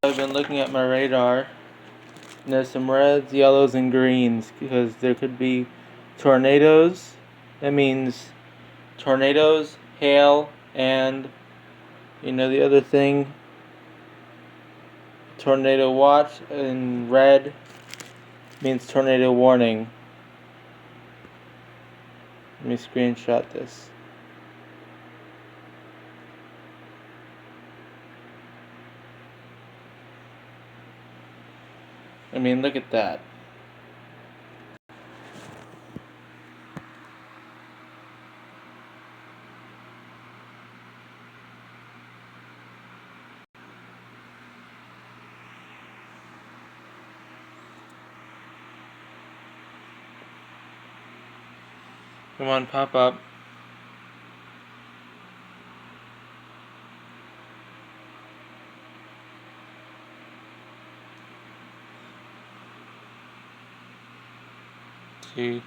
I've been looking at my radar, and there's some reds, yellows, and greens because there could be tornadoes. That means tornadoes, hail, and the other thing, tornado watch in red means tornado warning. Let me screenshot this. Look at that. Come on, pop up. See.